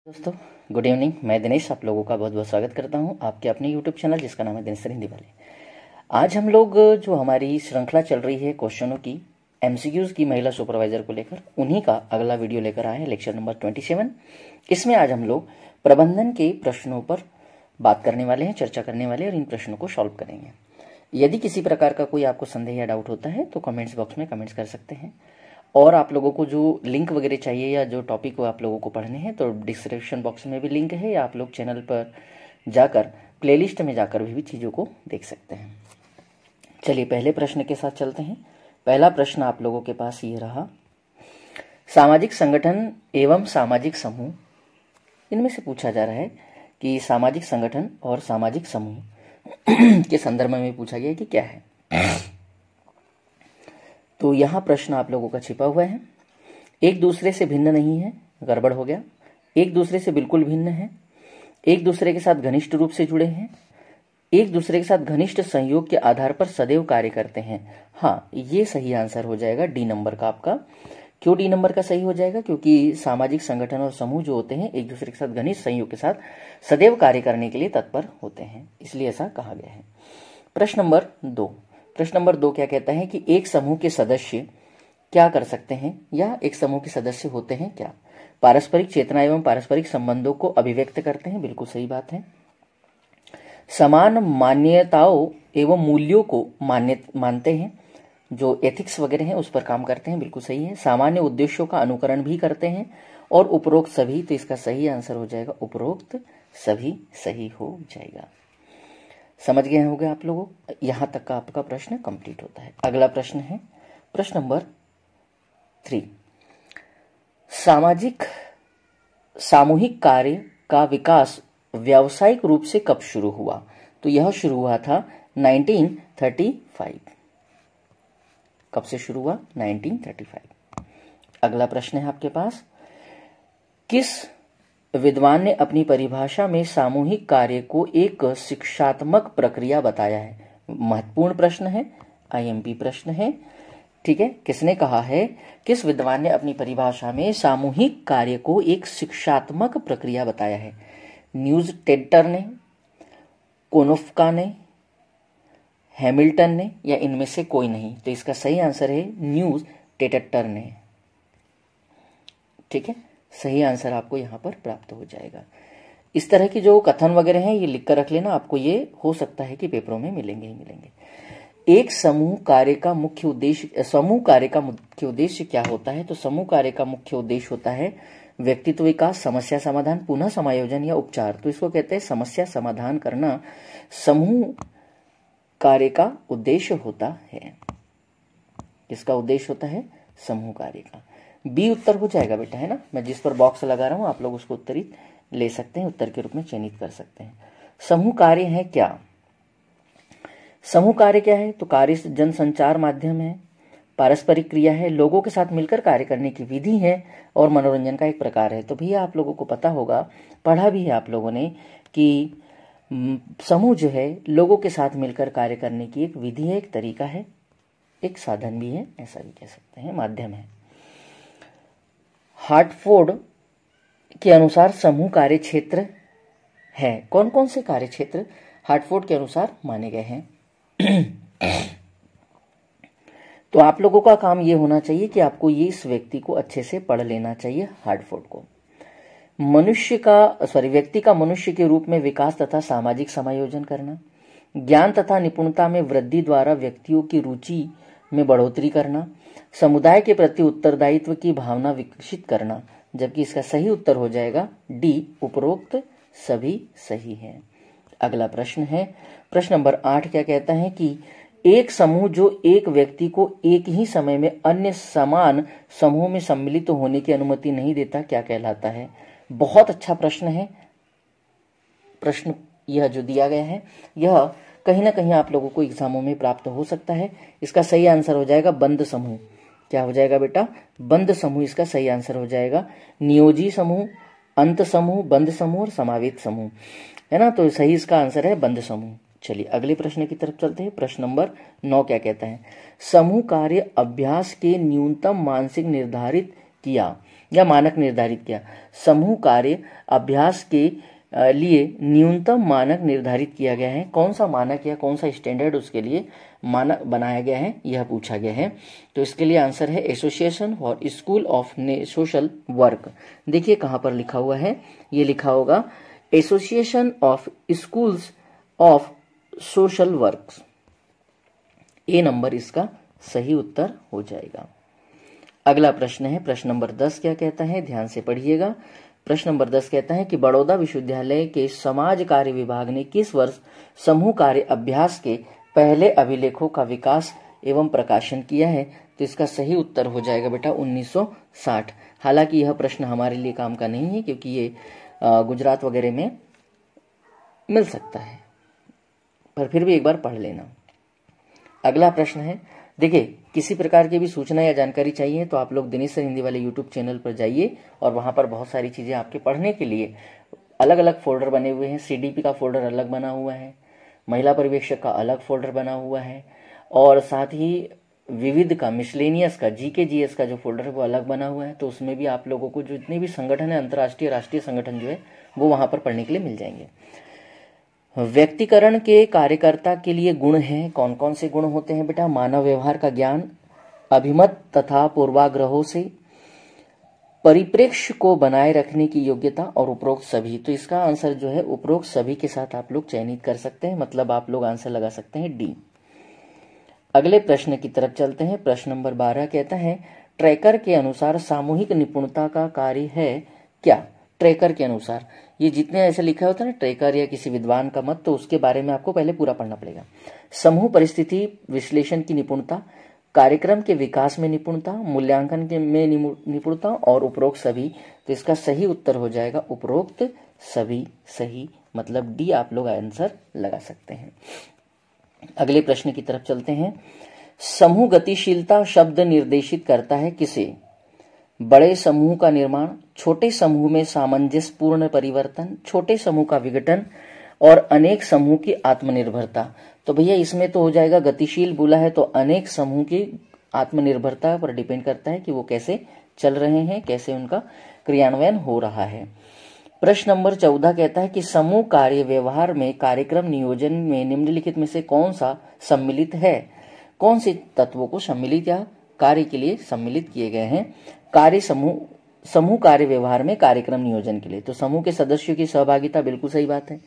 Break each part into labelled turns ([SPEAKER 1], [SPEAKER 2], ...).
[SPEAKER 1] दोस्तों good evening. मैं दिनेश आप लोगों का बहुत बहुत स्वागत करता हूं आपके अपने यूट्यूब चैनल जिसका नाम है दिनेश सर हिंदी वाले। आज हम लोग जो हमारी श्रृंखला चल रही है क्वेश्चनों की एमसीक्यूज की महिला सुपरवाइजर को लेकर, उन्हीं का अगला वीडियो लेकर आए हैं, लेक्चर नंबर 27। इसमें आज हम लोग प्रबंधन के प्रश्नों पर बात करने वाले हैं, चर्चा करने वाले हैं और इन प्रश्नों को सॉल्व करेंगे। यदि किसी प्रकार का कोई आपको संदेह या डाउट होता है तो कमेंट्स बॉक्स में कमेंट्स कर सकते हैं। और आप लोगों को जो लिंक वगैरह चाहिए या जो टॉपिक को आप लोगों को पढ़ने हैं तो डिस्क्रिप्शन बॉक्स में भी लिंक है, या आप लोग चैनल पर जाकर प्लेलिस्ट में जाकर भी चीज़ों को देख सकते हैं। चलिए पहले प्रश्न के साथ चलते हैं। पहला प्रश्न आप लोगों के पास ये रहा, सामाजिक संगठन एवं सामाजिक समूह, इनमें से पूछा जा रहा है कि सामाजिक संगठन और सामाजिक समूह के संदर्भ में पूछा गया कि क्या है। तो यहां प्रश्न आप लोगों का छिपा हुआ है। एक दूसरे से भिन्न नहीं है, गड़बड़ हो गया। एक दूसरे से बिल्कुल भिन्न है, एक दूसरे के साथ घनिष्ठ रूप से जुड़े हैं, एक दूसरे के साथ घनिष्ठ संयोग के आधार पर सदैव कार्य करते हैं। हाँ, ये सही आंसर हो जाएगा डी नंबर का आपका। क्यों डी नंबर का सही हो जाएगा? क्योंकि सामाजिक संगठन और समूह जो होते हैं एक दूसरे के साथ घनिष्ठ संयोग के साथ सदैव कार्य करने के लिए तत्पर होते हैं, इसलिए ऐसा कहा गया है। प्रश्न नंबर 2 क्या कहता है कि एक समूह के सदस्य क्या कर सकते हैं या एक समूह के सदस्य होते हैं क्या? पारस्परिक चेतना एवं पारस्परिक संबंधों को अभिव्यक्त करते हैं, बिल्कुल सही बात है। समान मान्यताओं एवं मूल्यों को मानते हैं, जो एथिक्स वगैरह हैं उस पर काम करते हैं, बिल्कुल सही है। सामान्य उद्देश्यों का अनुकरण भी करते हैं और उपरोक्त सभी, तो इसका सही आंसर हो जाएगा उपरोक्त सभी सही हो जाएगा। समझ गए होंगे आप लोगों, यहां तक का आपका प्रश्न कंप्लीट होता है। अगला प्रश्न है प्रश्न नंबर 3, सामूहिक कार्य का विकास व्यावसायिक रूप से कब शुरू हुआ? तो यह शुरू हुआ था 1935। कब से शुरू हुआ? 1935। अगला प्रश्न है आपके पास, किस विद्वान ने अपनी परिभाषा में सामूहिक कार्य को एक शिक्षात्मक प्रक्रिया बताया है? महत्वपूर्ण प्रश्न है, आईएमपी प्रश्न है, ठीक है। किसने कहा है? किस विद्वान ने अपनी परिभाषा में सामूहिक कार्य को एक शिक्षात्मक प्रक्रिया बताया है? न्यूज टेटर ने, कोनोफ्का ने, हैमिल्टन ने, या इनमें से कोई नहीं? तो इसका सही आंसर है न्यूज टेटर ने, ठीक है। सही आंसर आपको यहाँ पर प्राप्त हो जाएगा। इस तरह की जो कथन वगैरह हैं ये लिख कर रख लेना, आपको ये हो सकता है कि पेपरों में मिलेंगे ही मिलेंगे। एक समूह कार्य का मुख्य उद्देश्य क्या होता है? तो समूह कार्य का मुख्य उद्देश्य होता है व्यक्तित्व विकास, समस्या समाधान, पुनः समायोजन या उपचार। तो इसको कहते हैं समस्या समाधान करना समूह कार्य का उद्देश्य होता है। किसका उद्देश्य होता है? समूह कार्य का। बी उत्तर हो जाएगा बेटा, है ना। मैं जिस पर बॉक्स लगा रहा हूं आप लोग उसको उत्तरित ले सकते हैं, उत्तर के रूप में चयनित कर सकते हैं। समूह कार्य है क्या? समूह कार्य क्या है? तो कार्य जनसंचार माध्यम है, पारस्परिक क्रिया है, लोगों के साथ मिलकर कार्य करने की विधि है और मनोरंजन का एक प्रकार है। तो भैया आप लोगों को पता होगा, पढ़ा भी है आप लोगों ने कि समूह जो है लोगों के साथ मिलकर कार्य करने की एक विधि है, एक तरीका है, एक साधन भी है, ऐसा भी कह सकते हैं, माध्यम है। हार्टफोर्ड के अनुसार समूह कार्य क्षेत्र है। कौन कौन से कार्य क्षेत्र हार्टफोर्ड के अनुसार माने गए हैं? तो आप लोगों का काम ये होना चाहिए कि आपको ये इस व्यक्ति को अच्छे से पढ़ लेना चाहिए, हार्टफोर्ड को। व्यक्ति का मनुष्य के रूप में विकास तथा सामाजिक समायोजन करना, ज्ञान तथा निपुणता में वृद्धि द्वारा व्यक्तियों की रुचि में बढ़ोतरी करना, समुदाय के प्रति उत्तरदायित्व की भावना विकसित करना। जबकि इसका सही उत्तर हो जाएगा डी, उपरोक्त सभी सही है। अगला प्रश्न है प्रश्न नंबर 8 क्या कहता है कि एक समूह जो एक व्यक्ति को एक ही समय में अन्य समान समूह में सम्मिलित होने की अनुमति नहीं देता, क्या कहलाता है? बहुत अच्छा प्रश्न है। प्रश्न यह जो दिया गया है यह कहीं ना कहीं आप लोगों को एग्जामों में प्राप्त हो सकता है। इसका सही आंसर हो जाएगा बंद समूह। क्या हो जाएगा बेटा? बंद समूह इसका सही आंसर हो जाएगा। नियोजी समूह, अंत समूह, बंद समूह और समावेत समूह, है ना। तो सही इसका आंसर है बंद समूह। चलिए अगले प्रश्न की तरफ चलते हैं। प्रश्न नंबर 9 क्या कहता है? समूह कार्य अभ्यास के न्यूनतम मानसिक निर्धारित किया या मानक निर्धारित किया। समूह कार्य अभ्यास के लिए न्यूनतम मानक निर्धारित किया गया है। कौन सा मानक या कौन सा स्टैंडर्ड उसके लिए मानक बनाया गया है, यह पूछा गया है। तो इसके लिए आंसर है association for school of social work. देखिए कहाँ पर लिखा हुआ है, ये लिखा होगा association of schools of social work. A number इसका सही उत्तर हो जाएगा। अगला प्रश्न है प्रश्न नंबर 10। क्या कहता है, ध्यान से पढ़िएगा। प्रश्न नंबर 10 कहता है कि बड़ौदा विश्वविद्यालय के समाज कार्य विभाग ने किस वर्ष समूह कार्य अभ्यास के पहले अभिलेखों का विकास एवं प्रकाशन किया है। तो इसका सही उत्तर हो जाएगा बेटा 1960। हालांकि यह प्रश्न हमारे लिए काम का नहीं है क्योंकि ये गुजरात वगैरह में मिल सकता है, पर फिर भी एक बार पढ़ लेना। अगला प्रश्न है, देखिए किसी प्रकार की भी सूचना या जानकारी चाहिए तो आप लोग दिनेश सर हिंदी वाले यूट्यूब चैनल पर जाइए और वहां पर बहुत सारी चीजें आपके पढ़ने के लिए अलग अलग फोल्डर बने हुए हैं। सीडीपी का फोल्डर अलग बना हुआ है, महिला पर्यवेक्षक का अलग फोल्डर बना हुआ है, और साथ ही विविध का मिसलेनियस का जीके जीएस का जो फोल्डर है वो अलग बना हुआ है। तो उसमें भी आप लोगों को जो जितने भी संगठन है, अंतर्राष्ट्रीय राष्ट्रीय संगठन जो है वो वहां पर पढ़ने के लिए मिल जाएंगे। व्यक्तिकरण के कार्यकर्ता के लिए गुण हैं, कौन कौन से गुण होते हैं बेटा। मानव व्यवहार का ज्ञान, अभिमत तथा पूर्वाग्रहों से परिप्रेक्ष्य को बनाए रखने की योग्यता और उपरोक्त सभी। तो इसका आंसर जो है उपरोक्त सभी के साथ आप लोग चयनित कर सकते हैं, मतलब आप लोग आंसर लगा सकते हैं डी। अगले प्रश्न की तरफ चलते हैं। प्रश्न नंबर 12 कहता है ट्रैकर के अनुसार सामूहिक निपुणता का कार्य है क्या। ट्रैकर के अनुसार, ये जितने ऐसे लिखा होता है ना ट्रैकर या किसी विद्वान का मत, तो उसके बारे में आपको पहले पूरा पढ़ना पड़ेगा। समूह परिस्थिति विश्लेषण की निपुणता, कार्यक्रम के विकास में निपुणता, मूल्यांकन में निपुणता और उपरोक्त सभी। तो इसका सही उत्तर हो जाएगा उपरोक्त सभी सही, मतलब डी आप लोग आंसर लगा सकते हैं। अगले प्रश्न की तरफ चलते हैं। समूह गतिशीलता शब्द निर्देशित करता है किसे। बड़े समूह का निर्माण, छोटे समूह में सामंजस्यपूर्ण परिवर्तन, छोटे समूह का विघटन और अनेक समूह की आत्मनिर्भरता। तो भैया इसमें तो हो जाएगा गतिशील बोला है तो अनेक समूह की आत्मनिर्भरता पर डिपेंड करता है कि वो कैसे चल रहे हैं, कैसे उनका क्रियान्वयन हो रहा है। प्रश्न नंबर 14 कहता है कि समूह कार्य व्यवहार में कार्यक्रम नियोजन में निम्नलिखित में से कौन सा सम्मिलित है। कौन से तत्वों को सम्मिलित या कार्य के लिए सम्मिलित किए गए हैं कार्य समूह कार्य व्यवहार में कार्यक्रम नियोजन के लिए। तो समूह के सदस्यों की सहभागिता, बिल्कुल सही बात है।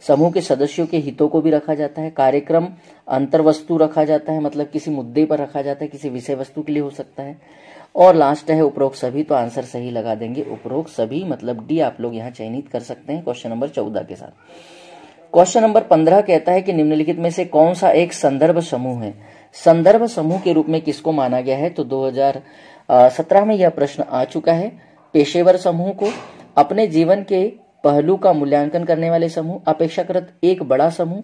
[SPEAKER 1] समूह के सदस्यों के हितों को भी रखा जाता है। कार्यक्रम अंतर्वस्तु रखा जाता है, मतलब किसी मुद्दे पर रखा जाता है, किसी विषय वस्तु के लिए हो सकता है। और लास्ट है उपरोक्त सभी, तो आंसर सही लगा देंगे उपरोक्त सभी, मतलब डी आप लोग यहाँ चयनित कर सकते हैं क्वेश्चन नंबर 14 के साथ। क्वेश्चन नंबर 15 कहता है कि निम्नलिखित में से कौन सा एक संदर्भ समूह है। संदर्भ समूह के रूप में किसको माना गया है। तो 2017 में यह प्रश्न आ चुका है। पेशेवर समूह को, अपने जीवन के पहलू का मूल्यांकन करने वाले समूह, अपेक्षाकृत एक बड़ा समूह,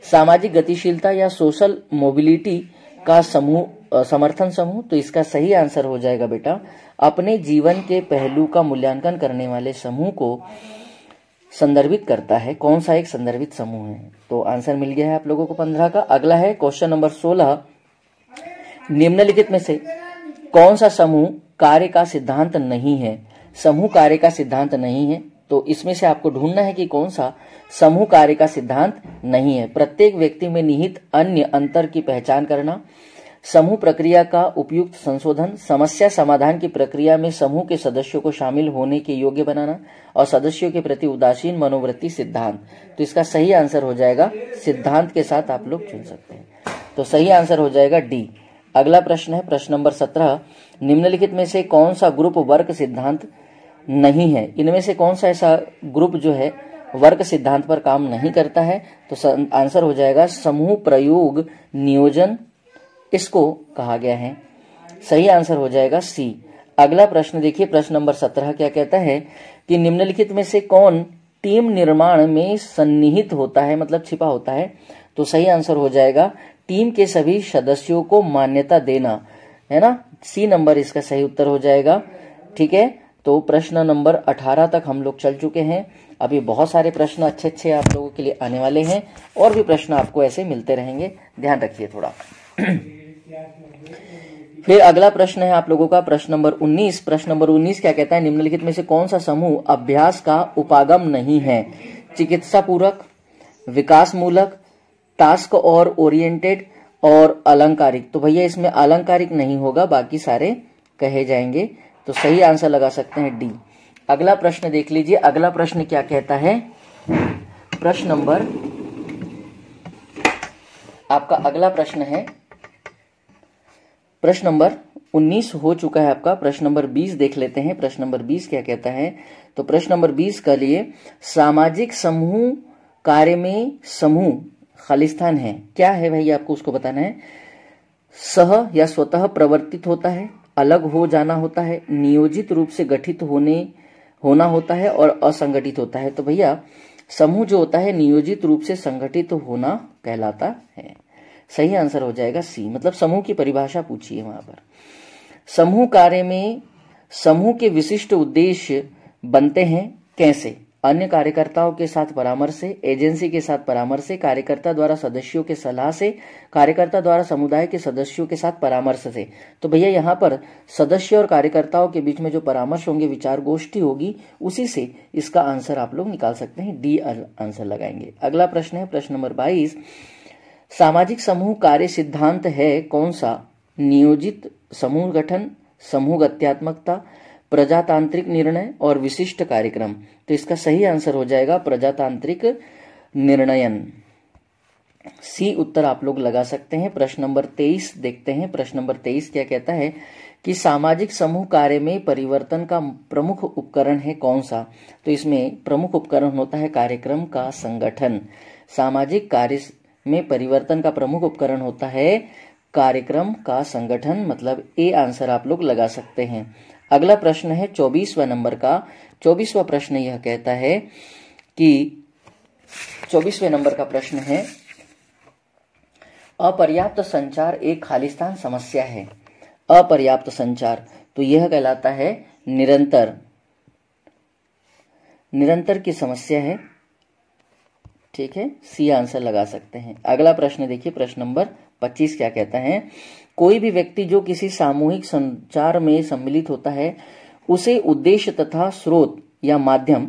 [SPEAKER 1] सामाजिक गतिशीलता या सोशल मोबिलिटी का समूह, समर्थन समूह। तो इसका सही आंसर हो जाएगा बेटा अपने जीवन के पहलू का मूल्यांकन करने वाले समूह को संदर्भित करता है। कौन सा एक संदर्भित समूह है। तो आंसर मिल गया है आप लोगों को 15 का। अगला है क्वेश्चन नंबर 16, निम्नलिखित में से कौन सा समूह कार्य का सिद्धांत नहीं है। समूह कार्य का सिद्धांत नहीं है, तो इसमें से आपको ढूंढना है कि कौन सा समूह कार्य का सिद्धांत नहीं है। प्रत्येक व्यक्ति में निहित अन्य अंतर की पहचान करना, समूह प्रक्रिया का उपयुक्त संशोधन, समस्या समाधान की प्रक्रिया में समूह के सदस्यों को शामिल होने के योग्य बनाना और सदस्यों के प्रति उदासीन मनोवृत्ति सिद्धांत। तो इसका सही आंसर हो जाएगा सिद्धांत के साथ आप लोग चुन सकते हैं, तो सही आंसर हो जाएगा डी। अगला प्रश्न है प्रश्न नंबर 17, निम्नलिखित में से कौन सा ग्रुप वर्क सिद्धांत नहीं है। इनमें से कौन सा ऐसा ग्रुप जो है वर्क सिद्धांत पर काम नहीं करता है। तो आंसर हो जाएगा समूह प्रयोग नियोजन, इसको कहा गया है। सही आंसर हो जाएगा सी। अगला प्रश्न देखिए प्रश्न नंबर 17 क्या कहता है कि निम्नलिखित में से कौन टीम निर्माण में सन्निहित होता है, मतलब छिपा होता है। तो सही आंसर हो जाएगा टीम के सभी सदस्यों को मान्यता देना, है ना। सी नंबर इसका सही उत्तर हो जाएगा। ठीक है, तो प्रश्न नंबर 18 तक हम लोग चल चुके हैं। अभी बहुत सारे प्रश्न अच्छे अच्छे आप लोगों के लिए आने वाले हैं और भी प्रश्न आपको ऐसे मिलते रहेंगे, ध्यान रखिए थोड़ा। फिर अगला प्रश्न है आप लोगों का प्रश्न नंबर 19। प्रश्न नंबर 19 क्या कहता है, निम्नलिखित में से कौन सा समूह अभ्यास का उपागम नहीं है? चिकित्सा पूरक, विकास मूलक, टास्क और ओरिएंटेड और अलंकारिक। तो भैया इसमें अलंकारिक नहीं होगा, बाकी सारे कहे जाएंगे, तो सही आंसर लगा सकते हैं डी। अगला प्रश्न देख लीजिए, अगला प्रश्न क्या कहता है, प्रश्न नंबर आपका अगला प्रश्न है प्रश्न नंबर 19 हो चुका है आपका। प्रश्न नंबर 20 देख लेते हैं। प्रश्न नंबर 20 क्या कहता है, तो प्रश्न नंबर 20 का लिए सामाजिक समूह कार्य में समूह खालिस्तान है। क्या है भाई, आपको उसको बताना है। सह या स्वतः प्रवर्तित होता है, अलग हो जाना होता है, नियोजित रूप से गठित होना होता है और असंगठित होता है। तो भैया समूह जो होता है नियोजित रूप से संगठित होना कहलाता है। सही आंसर हो जाएगा सी, मतलब समूह की परिभाषा पूछी है वहां पर। समूह कार्य में समूह के विशिष्ट उद्देश्य बनते हैं कैसे? अन्य कार्यकर्ताओं के साथ परामर्श से, एजेंसी के साथ परामर्श से, कार्यकर्ता द्वारा सदस्यों के सलाह से, कार्यकर्ता द्वारा समुदाय के सदस्यों के साथ परामर्श से। तो भैया यहाँ पर सदस्य और कार्यकर्ताओं के बीच में जो परामर्श होंगे, विचार गोष्ठी होगी, उसी से इसका आंसर आप लोग निकाल सकते हैं, डी आंसर लगाएंगे। अगला प्रश्न है प्रश्न नंबर 22। सामाजिक समूह कार्य सिद्धांत है कौन सा? नियोजित समूह गठन, समूह गत्यात्मकता, प्रजातांत्रिक निर्णय और विशिष्ट कार्यक्रम। तो इसका सही आंसर हो जाएगा प्रजातांत्रिक निर्णयन। सी उत्तर आप लोग लगा सकते हैं। प्रश्न नंबर 23 देखते हैं। प्रश्न नंबर 23 क्या कहता है कि सामाजिक समूह कार्य में परिवर्तन का प्रमुख उपकरण है कौन सा? तो इसमें प्रमुख उपकरण होता है कार्यक्रम का संगठन। सामाजिक कार्य में परिवर्तन का प्रमुख उपकरण होता है कार्यक्रम का संगठन, मतलब ए आंसर आप लोग लगा सकते हैं। अगला प्रश्न है 24वां नंबर का। 24वां प्रश्न यह कहता है कि 24वें नंबर का प्रश्न है, अपर्याप्त संचार एक खालिस्तान समस्या है। अपर्याप्त संचार तो यह कहलाता है निरंतर की समस्या है। ठीक है, सी आंसर लगा सकते हैं। अगला प्रश्न देखिए, प्रश्न नंबर 25 क्या कहता है, कोई भी व्यक्ति जो किसी सामूहिक संचार में सम्मिलित होता है उसे उद्देश्य तथा स्रोत या माध्यम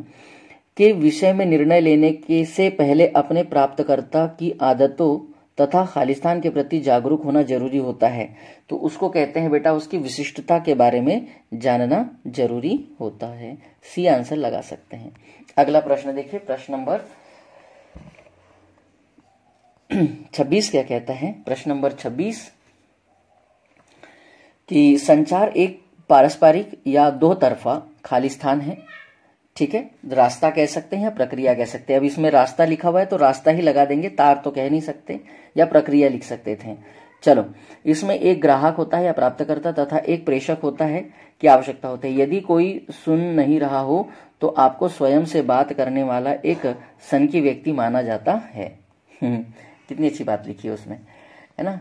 [SPEAKER 1] के विषय में निर्णय लेने के से पहले अपने प्राप्तकर्ता की आदतों तथा खालिस्तान के प्रति जागरूक होना जरूरी होता है। तो उसको कहते हैं बेटा, उसकी विशिष्टता के बारे में जानना जरूरी होता है। सी आंसर लगा सकते हैं। अगला प्रश्न देखिए, प्रश्न नंबर 26 क्या कहता है। प्रश्न नंबर 26 कि संचार एक पारस्परिक या दो तरफा खालिस्तान है। ठीक है, रास्ता कह सकते हैं या प्रक्रिया कह सकते हैं। अब इसमें रास्ता लिखा हुआ है तो रास्ता ही लगा देंगे, तार तो कह नहीं सकते, या प्रक्रिया लिख सकते थे। चलो, इसमें एक ग्राहक होता है या प्राप्तकर्ता तथा एक प्रेषक होता है की आवश्यकता होती है। यदि कोई सुन नहीं रहा हो तो आपको स्वयं से बात करने वाला एक सनकी व्यक्ति माना जाता है। कितनी अच्छी बात लिखी है उसमें, है ना।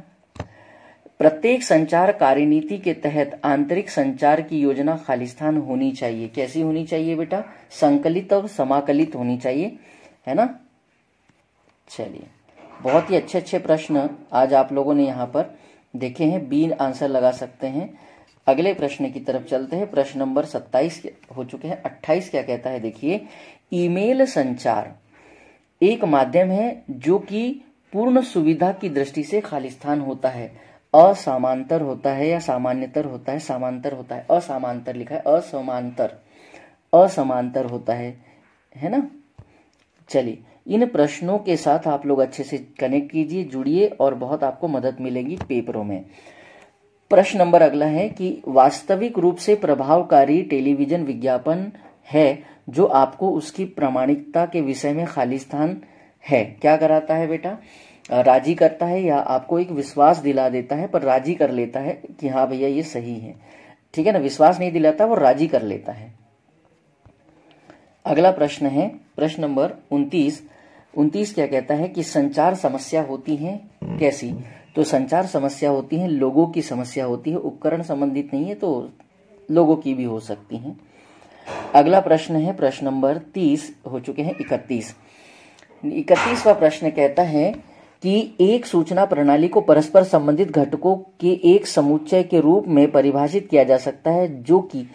[SPEAKER 1] प्रत्येक संचार कार्यनीति के तहत आंतरिक संचार की योजना खालिस्तान होनी चाहिए। कैसी होनी चाहिए बेटा? संकलित और समाकलित होनी चाहिए, है ना। चलिए, बहुत ही अच्छे अच्छे प्रश्न आज आप लोगों ने यहाँ पर देखे हैं, बी आंसर लगा सकते हैं। अगले प्रश्न की तरफ चलते हैं। प्रश्न नंबर 27 हो चुके हैं। 28 क्या कहता है देखिए, ईमेल संचार एक माध्यम है जो कि पूर्ण सुविधा की दृष्टि से खालिस्तान होता है। असामांतर होता है या सामान्यतर होता है? समांतर होता है। असामांतर लिखा है, असमांतर होता है ना। चलिए, इन प्रश्नों के साथ आप लोग अच्छे से कनेक्ट कीजिए, जुड़िए और बहुत आपको मदद मिलेगी पेपरों में। प्रश्न नंबर अगला है कि वास्तविक रूप से प्रभावकारी टेलीविजन विज्ञापन है जो आपको उसकी प्रामाणिकता के विषय में खालिस्तान है क्या कराता है बेटा? राजी करता है या आपको एक विश्वास दिला देता है, पर राजी कर लेता है कि हाँ भैया ये सही है। ठीक है ना, विश्वास नहीं दिलाता, वो राजी कर लेता है। अगला प्रश्न है प्रश्न नंबर 29। 29 क्या कहता है कि संचार समस्या होती है कैसी? तो संचार समस्या होती है, लोगों की समस्या होती है, उपकरण संबंधित नहीं है तो लोगों की भी हो सकती है। अगला प्रश्न है प्रश्न नंबर 30 हो चुके हैं 31। 31वां प्रश्न कहता है कि एक सूचना प्रणाली को परस्पर संबंधित घटकों के एक समुच्चय के रूप में परिभाषित किया जा सकता है जो कि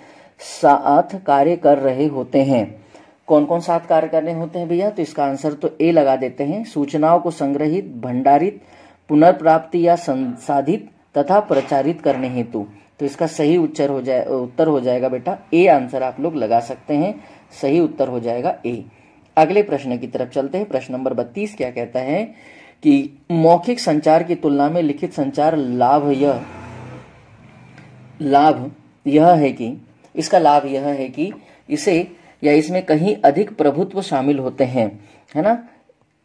[SPEAKER 1] साथ कार्य कर रहे होते हैं। कौन कौन साथ कार्य करने होते हैं भैया? तो इसका आंसर तो ए लगा देते हैं। सूचनाओं को संग्रहित, भंडारित, पुनर्प्राप्ति या संसाधित तथा प्रचारित करने हेतु। तो इसका सही उत्तर हो जाएगा बेटा ए। आंसर आप लोग लगा सकते हैं, सही उत्तर हो जाएगा ए। अगले प्रश्न की तरफ चलते हैं। प्रश्न नंबर 32 क्या कहता है कि मौखिक संचार की तुलना में लिखित संचार लाभ यह है कि इसका लाभ यह है कि इसे या इसमें कहीं अधिक प्रभुत्व शामिल होते हैं, है ना।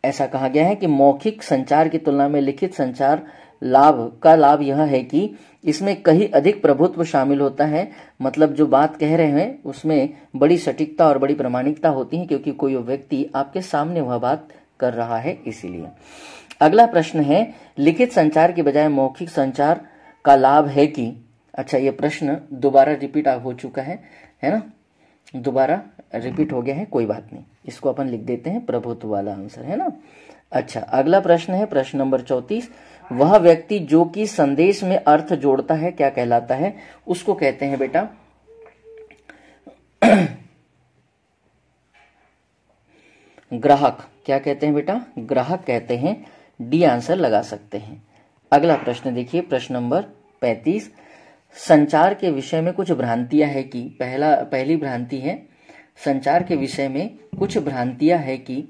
[SPEAKER 1] ऐसा कहा गया है कि मौखिक संचार की तुलना में लिखित संचार लाभ यह है कि इसमें कहीं अधिक प्रभुत्व शामिल होता है। मतलब जो बात कह रहे हैं उसमें बड़ी सटीकता और बड़ी प्रामाणिकता होती है, क्योंकि कोई व्यक्ति आपके सामने वह बात कर रहा है, इसीलिए। अगला प्रश्न है, लिखित संचार के बजाय मौखिक संचार का लाभ है कि। अच्छा, ये प्रश्न दोबारा रिपीट हो चुका है ना, दोबारा रिपीट हो गया है, कोई बात नहीं, इसको अपन लिख देते हैं प्रभुत्व वाला आंसर, है ना। अच्छा, अगला प्रश्न है प्रश्न नंबर 34। वह व्यक्ति जो कि संदेश में अर्थ जोड़ता है क्या कहलाता है? उसको कहते हैं बेटा ग्राहक। क्या कहते हैं बेटा? ग्राहक कहते हैं। डी आंसर लगा सकते हैं। अगला प्रश्न देखिए, प्रश्न नंबर 35। संचार के विषय में कुछ भ्रांतियां है कि। पहली भ्रांति है, संचार के विषय में कुछ भ्रांतियां है कि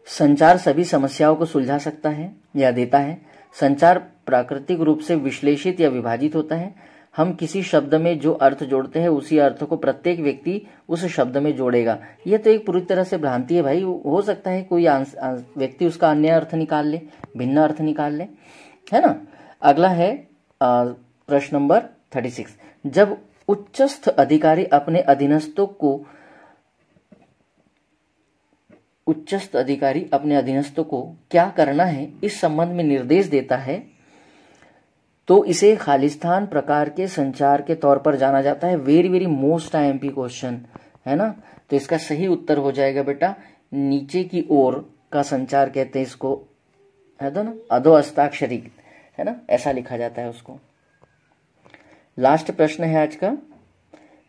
[SPEAKER 1] संचार सभी समस्याओं को सुलझा सकता है या देता है। संचार प्राकृतिक रूप से विश्लेषित या विभाजित होता है। हम किसी शब्द में जो अर्थ जोड़ते हैं उसी अर्थ को प्रत्येक व्यक्ति उस शब्द में जोड़ेगा। यह तो एक पूरी तरह से भ्रांति है भाई। हो सकता है कोई व्यक्ति उसका अन्य अर्थ निकाल ले, भिन्न अर्थ निकाल ले, है ना। अगला है प्रश्न नंबर 36। जब उच्चस्थ अधिकारी अपने अधीनस्थों को क्या करना है इस संबंध में निर्देश देता है तो इसे खालिस्तान प्रकार के संचार के तौर पर जाना जाता है। Very very most IMP question, है ना। तो इसका सही उत्तर हो जाएगा बेटा नीचे की ओर का संचार कहते हैं इसको, है ना, अधो हस्ताक्षरी, है ना, ऐसा लिखा जाता है उसको। लास्ट प्रश्न है आज का,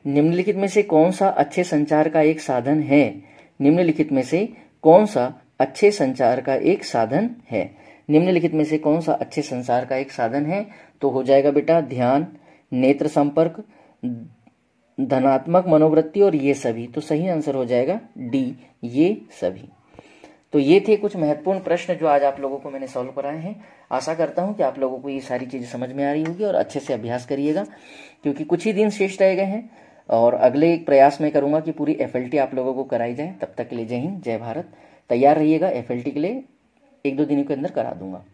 [SPEAKER 1] निम्नलिखित में से कौन सा अच्छे संचार का एक साधन है? निम्नलिखित में से कौन सा अच्छे संचार का एक साधन है? निम्नलिखित में से कौन सा अच्छे संचार का एक साधन है? तो हो जाएगा बेटा ध्यान, नेत्र संपर्क, धनात्मक मनोवृत्ति और ये सभी। तो सही आंसर हो जाएगा डी, ये सभी। तो ये थे कुछ महत्वपूर्ण प्रश्न जो आज आप लोगों को मैंने सॉल्व कराए हैं। आशा करता हूं कि आप लोगों को ये सारी चीजें समझ में आ रही होगी और अच्छे से अभ्यास करिएगा, क्योंकि कुछ ही दिन शेष रह गए हैं और अगले एक प्रयास में करूंगा कि पूरी FLT आप लोगों को कराई जाए। तब तक के लिए जय हिंद, जय भारत। तैयार रहिएगा, FLT के लिए 1-2 दिनों के अंदर करा दूंगा।